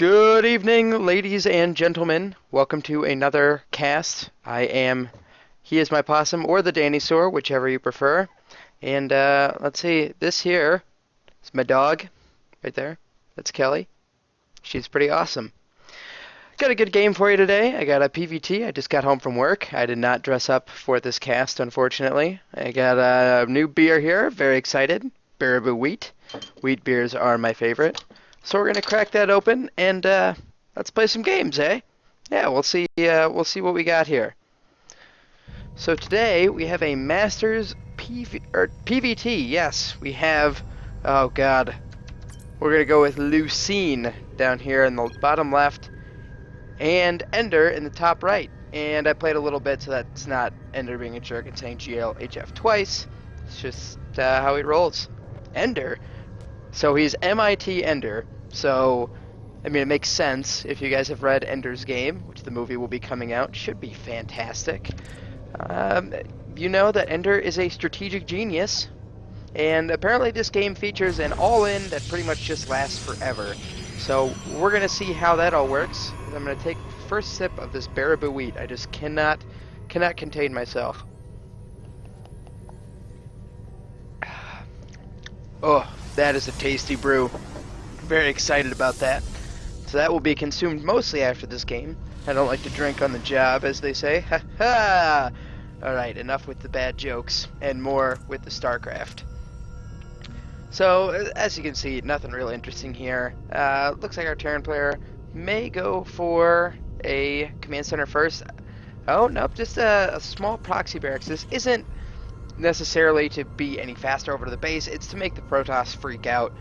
Good evening, ladies and gentlemen. Welcome to another cast. He is my possum, or the Dinosaur, whichever you prefer. And let's see, this here is my dog, right there. That's Kelly. She's pretty awesome. Got a good game for you today. I got a PVT. I just got home from work. I did not dress up for this cast, unfortunately. I got a new beer here. Very excited. Baraboo Wheat. Wheat beers are my favorite. So we're gonna crack that open and let's play some games, eh? Yeah, we'll see. We'll see what we got here. So today we have a Masters PVT. Yes, we have. Oh God, we're gonna go with Leucine down here in the bottom left, and Ender in the top right. And I played a little bit, so that's not Ender being a jerk and saying GLHF twice. It's just how he rolls. Ender. So he's MIT Ender. So, I mean, it makes sense if you guys have read Ender's Game, which the movie will be coming out. Should be fantastic. You know that Ender is a strategic genius, and apparently this game features an all-in that pretty much just lasts forever. So we're gonna see how that all works. I'm gonna take the first sip of this Baraboo Wheat. I just cannot contain myself. Oh, that is a tasty brew. Very excited about that. So that will be consumed mostly after this game. I don't like to drink on the job, as they say. Ha ha! Alright, enough with the bad jokes, and more with the StarCraft. So, as you can see, nothing really interesting here. Looks like our Terran player may go for a command center first. Oh, nope, just a small proxy barracks. This isn't necessarily to be any faster over to the base. It's to make the Protoss freak out.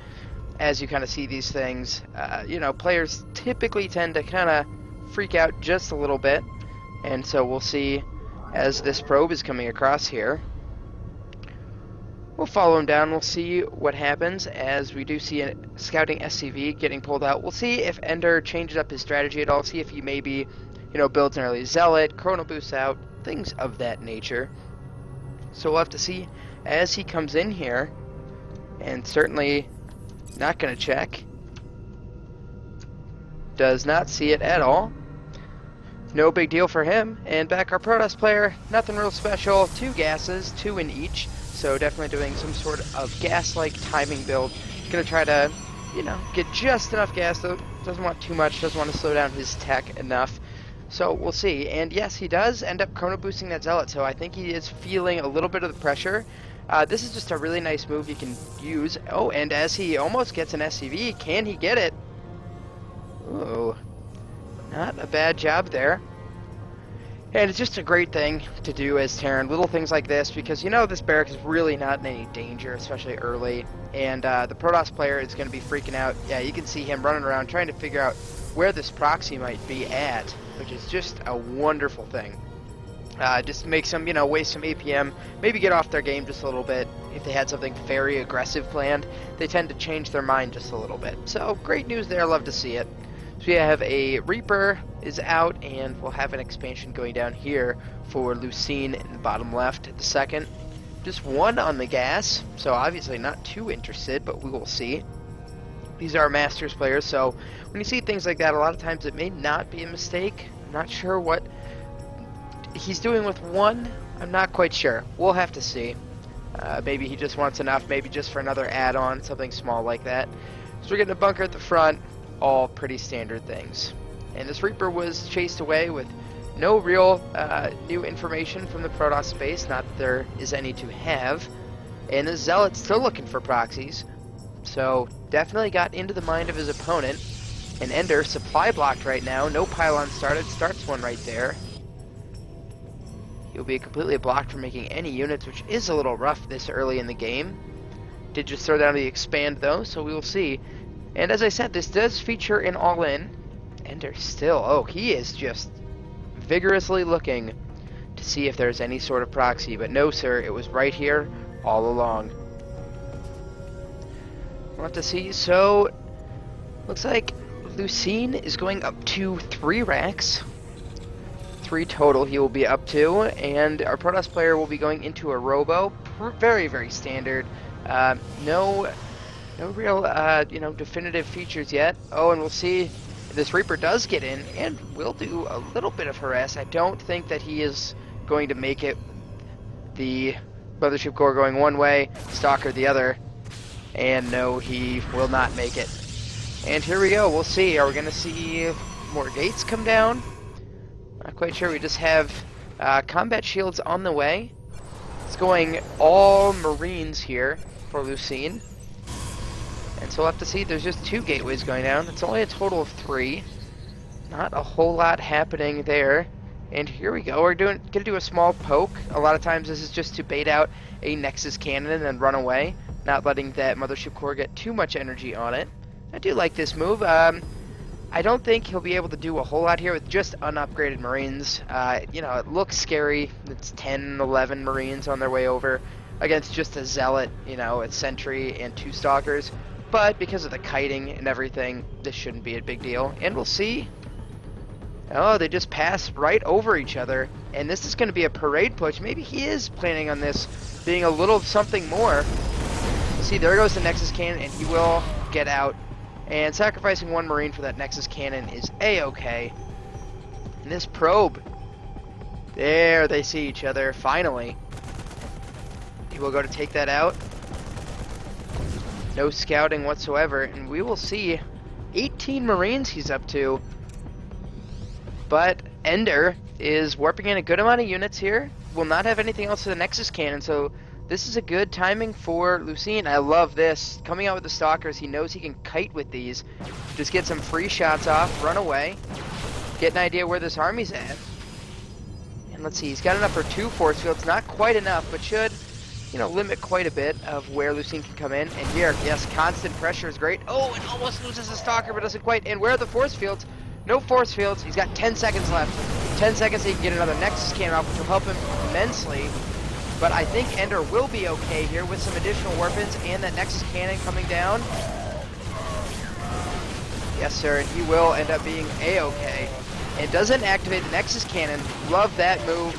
As you kind of see these things, you know, players typically tend to kind of freak out just a little bit. And so we'll see as this probe is coming across here. We'll follow him down. We'll see what happens as we do see a scouting SCV getting pulled out. We'll see if Ender changes up his strategy at all. See if he maybe, you know, builds an early Zealot, Chrono Boosts out, things of that nature. So we'll have to see as he comes in here, and certainly not going to check. Does not see it at all. No big deal for him. And back our Protoss player, nothing real special. 2 gases, 2 in each. So definitely doing some sort of gas-like timing build. Going to try to, you know, get just enough gas, though. Doesn't want too much, doesn't want to slow down his tech enough. So we'll see. And yes, he does end up chrono boosting that Zealot, so I think he is feeling a little bit of the pressure. This is just a really nice move you can use. Oh, and as he almost gets an SCV, can he get it? Ooh, not a bad job there. And it's just a great thing to do as Terran, little things like this, because you know this barrack is really not in any danger, especially early. And the Protoss player is going to be freaking out. Yeah, you can see him running around trying to figure out where this proxy might be at, which is just a wonderful thing. Just makes them, you know, waste some APM, maybe get off their game just a little bit. If they had something very aggressive planned, they tend to change their mind just a little bit. So, great news there, love to see it. So we have a Reaper is out, and we'll have an expansion going down here for Leucine in the bottom left at the second. Just 1 on the gas, so obviously not too interested, but we will see. These are Masters players, so when you see things like that, a lot of times it may not be a mistake. I'm not sure what he's doing with 1. I'm not quite sure. We'll have to see. Maybe he just wants enough, maybe just for another add-on, something small like that. So we're getting a bunker at the front, all pretty standard things. And this Reaper was chased away with no real new information from the Protoss space, not that there is any to have. And the Zealot's still looking for proxies, so definitely got into the mind of his opponent. And Ender, supply blocked right now, no pylon started, starts one right there. He'll be completely blocked from making any units, which is a little rough this early in the game. Did just throw down the expand though, so we will see. And as I said, this does feature an all-in. Ender still, oh, he is just vigorously looking to see if there's any sort of proxy, but no sir, it was right here all along. We'll have to see. So looks like Leucine is going up to 3 racks. 3 total he will be up to, and our Protoss player will be going into a Robo. Very, very standard. No real, you know, definitive features yet. Oh, and we'll see This Reaper does get in and will do a little bit of harass. I don't think that he is going to make it. The Mothership Core going one way, Stalker the other, and no, he will not make it. And here we go, we'll see. Are we going to see more gates come down? Not quite sure. We just have combat shields on the way. It's going all Marines here for Leucine. And so we'll have to see. There's just 2 gateways going down. It's only a total of 3. Not a whole lot happening there. And here we go. We're gonna do a small poke. A lot of times this is just to bait out a Nexus cannon and then run away, not letting that Mothership Core get too much energy on it. I do like this move. I don't think he'll be able to do a whole lot here with just unupgraded Marines. You know, it looks scary. It's 10, 11 Marines on their way over against just a Zealot, you know, a Sentry and 2 Stalkers. But because of the kiting and everything, this shouldn't be a big deal. And we'll see. Oh, they just pass right over each other. And this is going to be a parade push. Maybe he is planning on this being a little something more. See, there goes the Nexus Cannon, and he will get out. And sacrificing 1 Marine for that Nexus Cannon is A-okay. And this probe. There, they see each other, finally. He will go to take that out. No scouting whatsoever. And we will see 18 Marines he's up to. But Ender is warping in a good amount of units here. Will not have anything else to the Nexus Cannon, so this is a good timing for Leucine. I love this. Coming out with the Stalkers, he knows he can kite with these. Just get some free shots off, run away, get an idea where this army's at. And let's see, he's got enough for 2 force fields. Not quite enough, but should, you know, limit quite a bit of where Leucine can come in. And here, yes, constant pressure is great. Oh, and almost loses a Stalker, but doesn't quite. And where are the force fields? No force fields. He's got 10 seconds left. 10 seconds, he can get another Nexus Cannon off, which will help him immensely. But I think Ender will be okay here with some additional weapons and that Nexus Cannon coming down. Yes, sir, and he will end up being A-okay. And doesn't activate the Nexus Cannon. Love that move.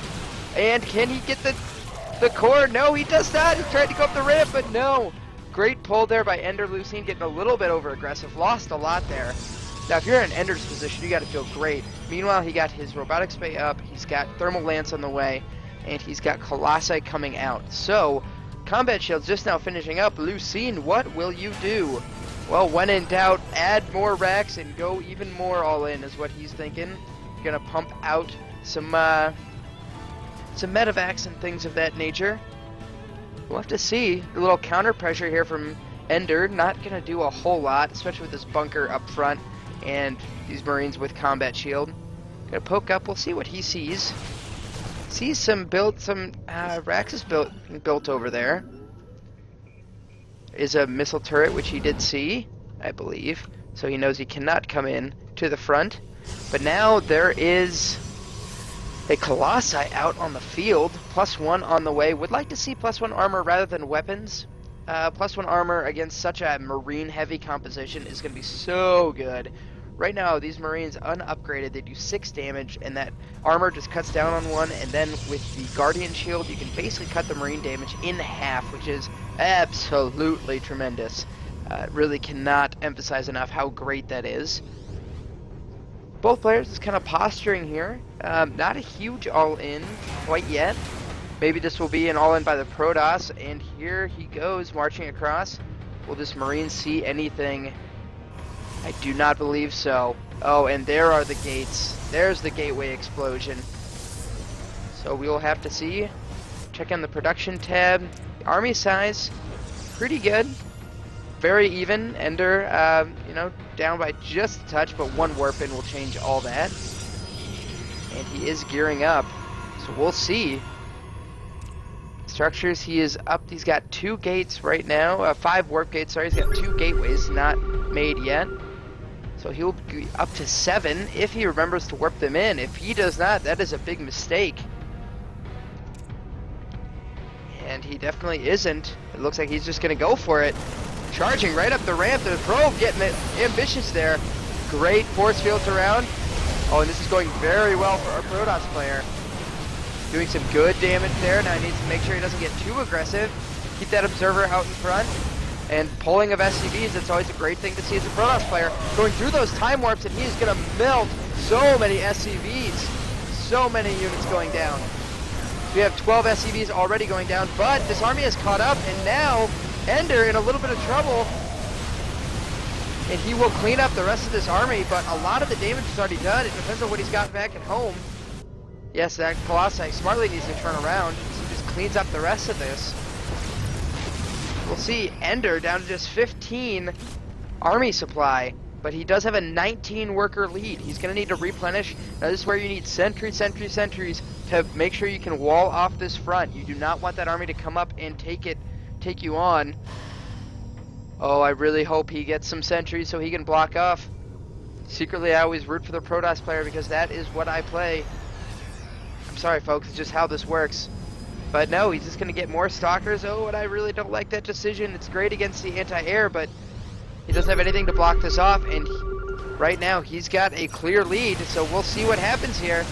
And can he get the core? No, he does not. He tried to go up the ramp, but no. Great pull there by Ender. Leucine getting a little bit over-aggressive. Lost a lot there. Now, if you're in Ender's position, you got to feel great. Meanwhile, he got his Robotics Bay up, he's got Thermal Lance on the way, and he's got Colossi coming out. So, Combat Shield's just now finishing up. Leucine, what will you do? Well, when in doubt, add more racks and go even more all in is what he's thinking. Gonna pump out some medevacs and things of that nature. We'll have to see. A little counter pressure here from Ender. Not gonna do a whole lot, especially with this bunker up front. And these Marines with Combat Shield. Gonna poke up, we'll see what he sees. Sees some racks is built over there. Is a missile turret, which he did see, I believe. So he knows he cannot come in to the front. But now there is a Colossi out on the field. +1 on the way. Would like to see +1 armor rather than weapons. +1 armor against such a Marine heavy composition is going to be so good. Right now, these Marines unupgraded, they do 6 damage, and that armor just cuts down on 1, and then with the Guardian Shield, you can basically cut the Marine damage in half, which is absolutely tremendous. Really cannot emphasize enough how great that is. Both players is kind of posturing here. Not a huge all-in quite yet. Maybe this will be an all-in by the Protoss, and here he goes, marching across. Will this Marine see anything? I do not believe so. Oh, and there are the gates. There's the gateway explosion. So we will have to see. Check on the production tab. Army size, pretty good. Very even. Ender, you know, down by just a touch, but 1 warp-in will change all that. And he is gearing up. So we'll see. Structures, he is up. He's got 2 gates right now. 5 warp gates, sorry. He's got 2 gateways not made yet. So he'll be up to 7 if he remembers to warp them in. If he does not, that is a big mistake. And he definitely isn't. It looks like he's just going to go for it. Charging right up the ramp. The probe getting ambitious there. Great force fields around. Oh, and this is going very well for our Protoss player. Doing some good damage there. Now he needs to make sure he doesn't get too aggressive. Keep that observer out in front. And pulling of SCVs, it's always a great thing to see as a Protoss player. Going through those time warps, and he's going to melt so many SCVs. So many units going down. We have 12 SCVs already going down, but this army has caught up, and now Ender in a little bit of trouble. And he will clean up the rest of this army, but a lot of the damage is already done. It depends on what he's got back at home. Yes, that Colossi smartly needs to turn around, so he just cleans up the rest of this. We'll see Ender down to just 15 army supply, but he does have a 19 worker lead. He's going to need to replenish. Now this is where you need sentries to make sure you can wall off this front. You do not want that army to come up and take you on. Oh, I really hope he gets some sentries so he can block off. Secretly, I always root for the Protoss player because that is what I play. I'm sorry, folks, it's just how this works. But no, he's just going to get more Stalkers. Oh, and I really don't like that decision. It's great against the anti-air, but he doesn't have anything to block this off. And right now, he's got a clear lead, so we'll see what happens here.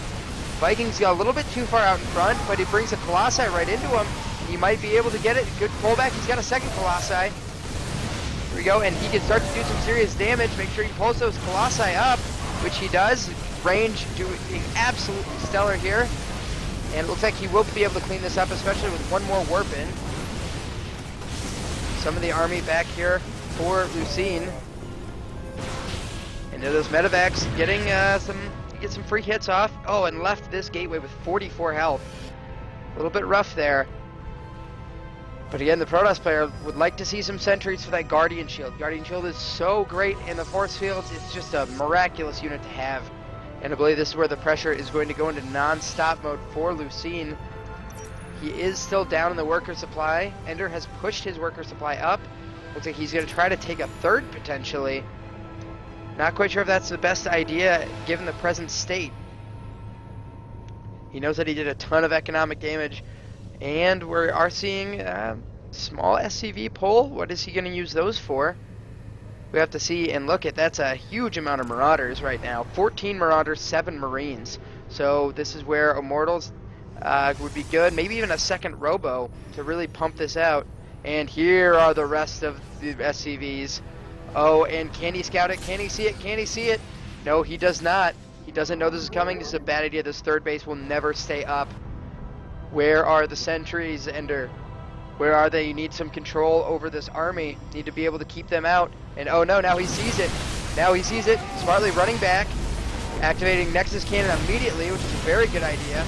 Vikings got a little bit too far out in front, but he brings a Colossi right into him. He might be able to get it. Good pullback. He's got a second Colossi. Here we go, and he can start to do some serious damage. Make sure he pulls those Colossi up, which he does. Range doing absolutely stellar here. And it looks like he will be able to clean this up, especially with one more warp in. Some of the army back here for Leucine. And those medevacs getting some free hits off. Oh, and left this gateway with 44 health. A little bit rough there. But again, the Protoss player would like to see some sentries for that Guardian Shield. Guardian Shield is so great in the force fields. It's just a miraculous unit to have. And I believe this is where the pressure is going to go into non-stop mode for Leucine. He is still down in the worker supply. Ender has pushed his worker supply up. Looks like he's going to try to take a third potentially. Not quite sure if that's the best idea given the present state. He knows that he did a ton of economic damage. And we are seeing small SCV pull. What is he going to use those for? We have to see and look at. That's a huge amount of Marauders right now. 14 Marauders, 7 Marines. So this is where Immortals would be good. Maybe even a second Robo to really pump this out. And here are the rest of the SCVs. Oh, and can he scout it? Can he see it? Can he see it? No, he does not. He doesn't know this is coming. This is a bad idea. This third base will never stay up. Where are the sentries, Ender? Where are they? You need some control over this army. You need to be able to keep them out. And oh no, now he sees it. Now he sees it. Smartly running back. Activating Nexus Cannon immediately, which is a very good idea.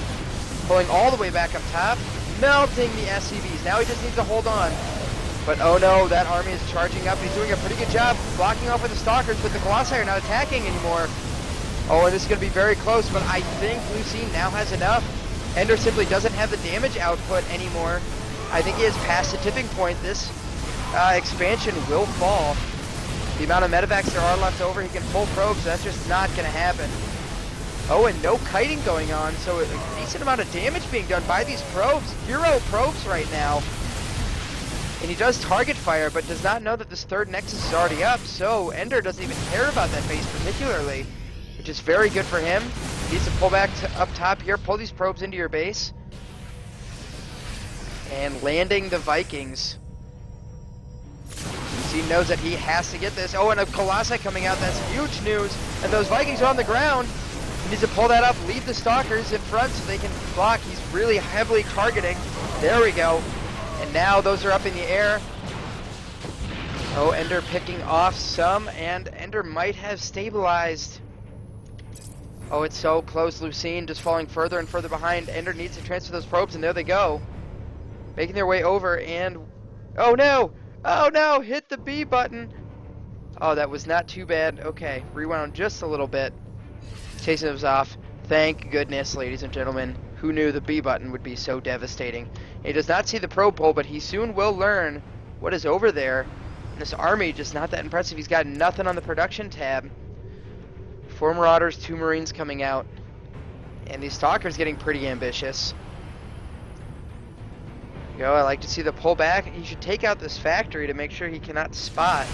Pulling all the way back up top. Melting the SCVs. Now he just needs to hold on. But oh no, that army is charging up. He's doing a pretty good job blocking off with the Stalkers, but the Colossi are not attacking anymore. Oh, and this is going to be very close, but I think Leucine now has enough. Ender simply doesn't have the damage output anymore. I think he has passed the tipping point. This expansion will fall. The amount of medevacs there are left over, he can pull probes. That's just not going to happen. Oh, and no kiting going on, so a decent amount of damage being done by these probes. Hero probes right now. And he does target fire, but does not know that this third Nexus is already up, so Ender doesn't even care about that base particularly, which is very good for him. He needs to pull back up top here, pull these probes into your base. And landing the Vikings. He knows that he has to get this. Oh, and a Colossi coming out, that's huge news. And those Vikings are on the ground. He needs to pull that up, lead the Stalkers in front so they can block. He's really heavily targeting. There we go. And now those are up in the air. Oh, Ender picking off some, and Ender might have stabilized. Oh, it's so close. Leucine just falling further and further behind. Ender needs to transfer those probes, and there they go. Making their way over, and... oh no! Oh no! Hit the B button! Oh, that was not too bad. Okay, rewound just a little bit. Chasing those off. Thank goodness, ladies and gentlemen. Who knew the B button would be so devastating? He does not see the probe pull, but he soon will learn what is over there. And this army just not that impressive. He's got nothing on the production tab. 4 Marauders, 2 Marines coming out. And these Stalkers getting pretty ambitious. Go, I like to see the pullback. He should take out this factory to make sure he cannot spot.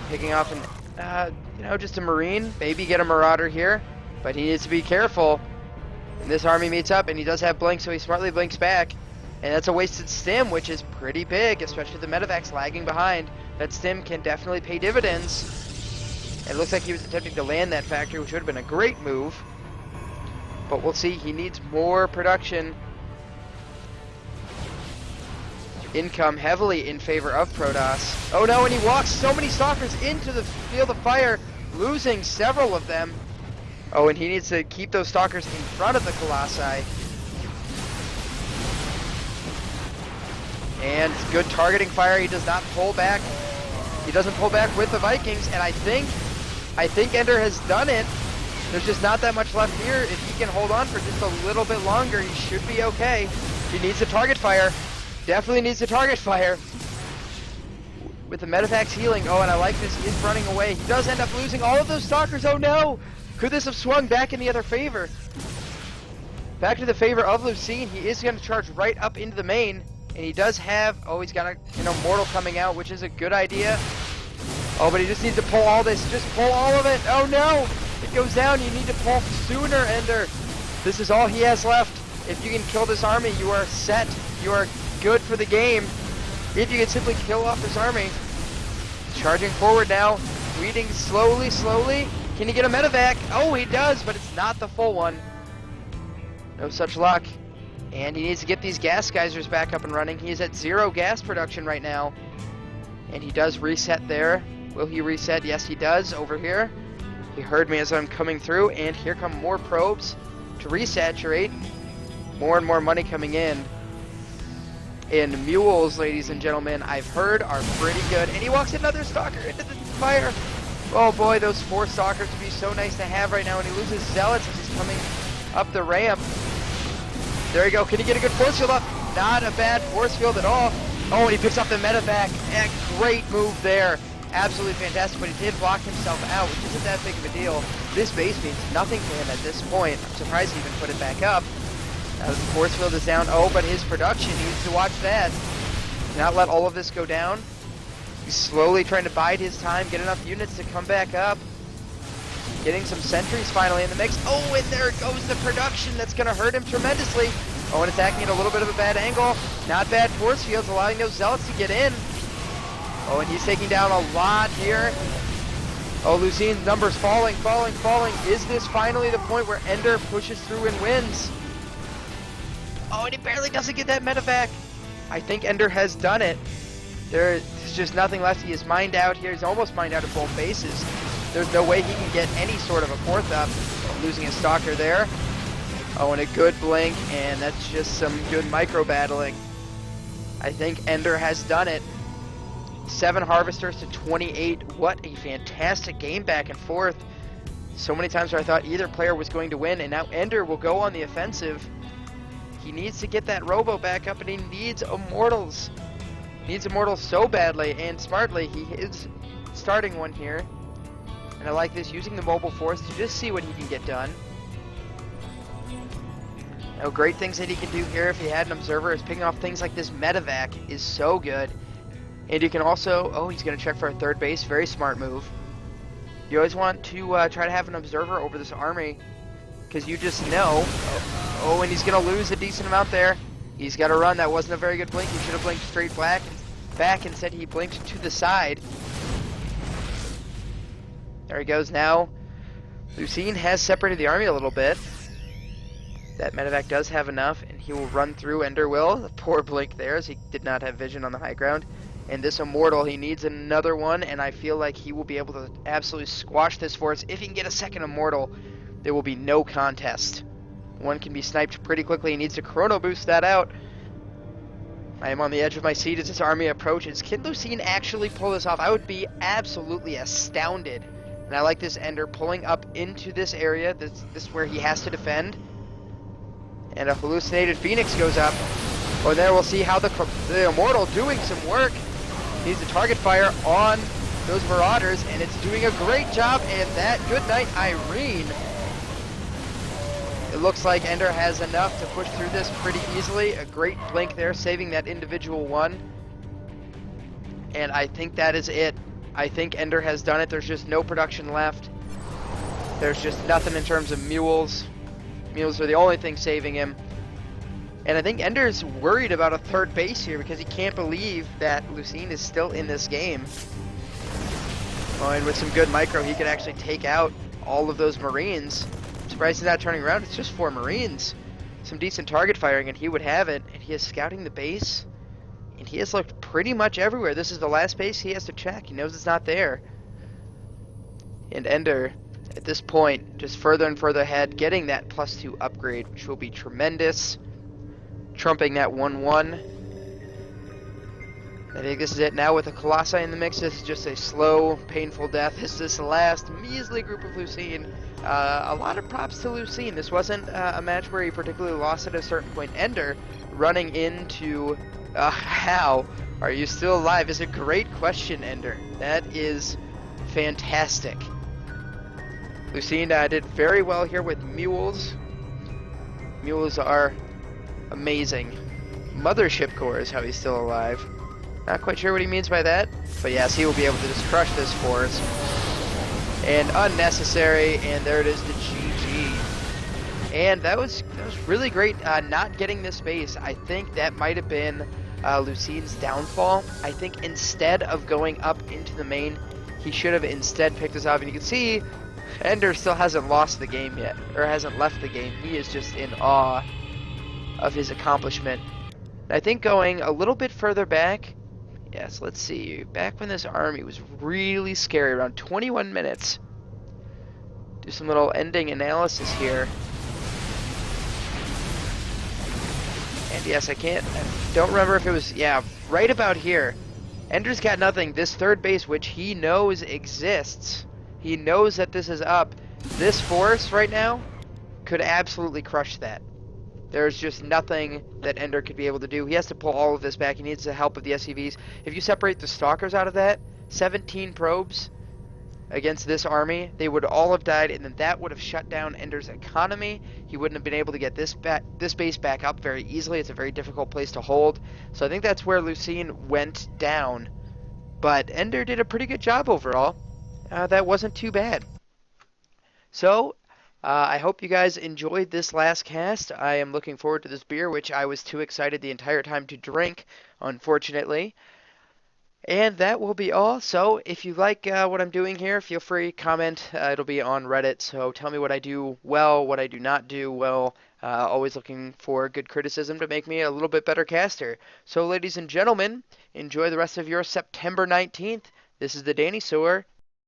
Picking off an, just a Marine. Maybe get a Marauder here. But he needs to be careful. And this army meets up, and he does have blink, so he smartly blinks back. And that's a wasted stim, which is pretty big, especially the medevac's lagging behind. That stim can definitely pay dividends. It looks like he was attempting to land that factory, which would have been a great move. But we'll see. He needs more production. Income heavily in favor of Protoss. Oh no, and he walks so many stalkers into the field of fire, losing several of them. Oh, and he needs to keep those stalkers in front of the Colossi. And good targeting fire. He does not pull back. He doesn't pull back with the Vikings, and I think Ender has done it. There's just not that much left here. If he can hold on for just a little bit longer, he should be okay. He needs to target fire. Definitely needs to target fire. With the medevac's healing. Oh, and I like this. He is running away. He does end up losing all of those stalkers. Oh no! Could this have swung back in the other favor? Back to the favor of Leucine. He is going to charge right up into the main. And he does have, oh, he's got an immortal coming out, which is a good idea. Oh, but he just needs to pull all this. Just pull all of it. Oh no! It goes down. You need to pull sooner, Ender. This is all he has left. If you can kill this army, you are set. You are good for the game. If you can simply kill off this army. Charging forward now. Weeding slowly, slowly. Can he get a medevac? Oh, he does, but it's not the full one. No such luck. And he needs to get these gas geysers back up and running. He is at 0 gas production right now. And he does reset there. Will he reset? Yes, he does over here. He heard me as I'm coming through. And here come more probes to resaturate. More and more money coming in. And mules, ladies and gentlemen, I've heard are pretty good. And he walks another stalker into the fire. Oh boy, those 4 stalkers would be so nice to have right now. And he loses zealots as he's coming up the ramp. There you go. Can he get a good force field up? Not a bad force field at all. Oh, and he picks up the medevac. A great move there. Absolutely fantastic, but he did block himself out, which isn't that big of a deal. This base means nothing to him at this point. I'm surprised he even put it back up. Now the force field is down. Oh, but his production needs to watch that. Not let all of this go down. He's slowly trying to bide his time, get enough units to come back up. Getting some sentries finally in the mix. Oh, and there goes the production. That's going to hurt him tremendously. Oh, and attacking at a little bit of a bad angle. Not bad force fields, allowing those zealots to get in. Oh, and he's taking down a lot here. Oh, Leucine's numbers falling, falling, falling. Is this finally the point where Ender pushes through and wins? Oh, and he barely doesn't get that medevac. I think Ender has done it. There's just nothing left. He is mined out here. He's almost mined out of both bases. There's no way he can get any sort of a fourth up. Losing his stalker there. Oh, and a good blink, and that's just some good micro battling. I think Ender has done it. 7 harvesters to 28. What a fantastic game back and forth. So many times where I thought either player was going to win, and now Ender will go on the offensive. He needs to get that robo back up, and he needs immortals. He needs immortals so badly, and smartly, he is starting one here. And I like this, using the mobile force to just see what he can get done. Now, great things that he can do here if he had an observer is picking off things like this medevac is so good. And you can also, oh, he's going to check for a third base. Very smart move. You always want to try to have an observer over this army, because you just know. Oh, and he's going to lose a decent amount there. He's got to run. That wasn't a very good blink. He should have blinked straight back. Instead, he blinked to the side. There he goes now. Leucine has separated the army a little bit. That medevac does have enough, and he will run through. Ender will. The poor blink there, as he did not have vision on the high ground. And this immortal, he needs another one, and I feel like he will be able to absolutely squash this force. If he can get a second immortal, there will be no contest. One can be sniped pretty quickly. He needs to chrono boost that out. I am on the edge of my seat as this army approaches. Can Leucine actually pull this off? I would be absolutely astounded. And I like this Ender pulling up into this area. This is where he has to defend. And a hallucinated Phoenix goes up. Oh, there we'll see how the Immortal doing some work. Needs to target fire on those Marauders, and it's doing a great job. And that, good night, Irene. It looks like Ender has enough to push through this pretty easily. A great blink there, saving that individual one. And I think that is it. I think Ender has done it. There's just no production left. There's just nothing in terms of mules. Mules are the only thing saving him. And I think Ender's worried about a third base here because he can't believe that Leucine is still in this game. Oh, and with some good micro, he could actually take out all of those Marines. I'm surprised he's not turning around. It's just 4 Marines. Some decent target firing, and he would have it. And he is scouting the base. And he has looked pretty much everywhere. This is the last base he has to check. He knows it's not there. And Ender, at this point, just further and further ahead, getting that +2 upgrade, which will be tremendous. Trumping that 1-1. I think this is it now with the Colossi in the mix. This is just a slow, painful death. This is this last measly group of Leucine. A lot of props to Leucine. This wasn't a match where he particularly lost at a certain point. Ender running into how are you still alive is a great question, Ender. That is fantastic. Leucine did very well here with mules. Mules are amazing. Mothership core is how he's still alive. Not quite sure what he means by that, but yes, he will be able to just crush this force. And unnecessary, and there it is, the GG. And that was really great not getting this base. I think that might have been Leucine's downfall. I think instead of going up into the main, he should have instead picked us up. And you can see Ender still hasn't lost the game yet, or hasn't left the game. He is just in awe of his accomplishment. And I think going a little bit further back, yes, let's see. Back when this army was really scary, around 21 minutes. Do some little ending analysis here. And yes, I don't remember if it was, yeah, right about here. Ender's got nothing. This third base, which he knows exists. He knows that this is up. This force right now could absolutely crush that. There's just nothing that Ender could be able to do. He has to pull all of this back. He needs the help of the SCVs. If you separate the Stalkers out of that, 17 probes against this army, they would all have died, and then that would have shut down Ender's economy. He wouldn't have been able to get this base back up very easily. It's a very difficult place to hold. So I think that's where Leucine went down. But Ender did a pretty good job overall. That wasn't too bad. So I hope you guys enjoyed this last cast. I am looking forward to this beer, which I was too excited the entire time to drink, unfortunately. And that will be all. So if you like what I'm doing here, feel free, comment. It'll be on Reddit, so tell me what I do well, what I do not do well. Always looking for good criticism to make me a little bit better caster. So ladies and gentlemen, enjoy the rest of your September 19th. This is the Danny Sewer.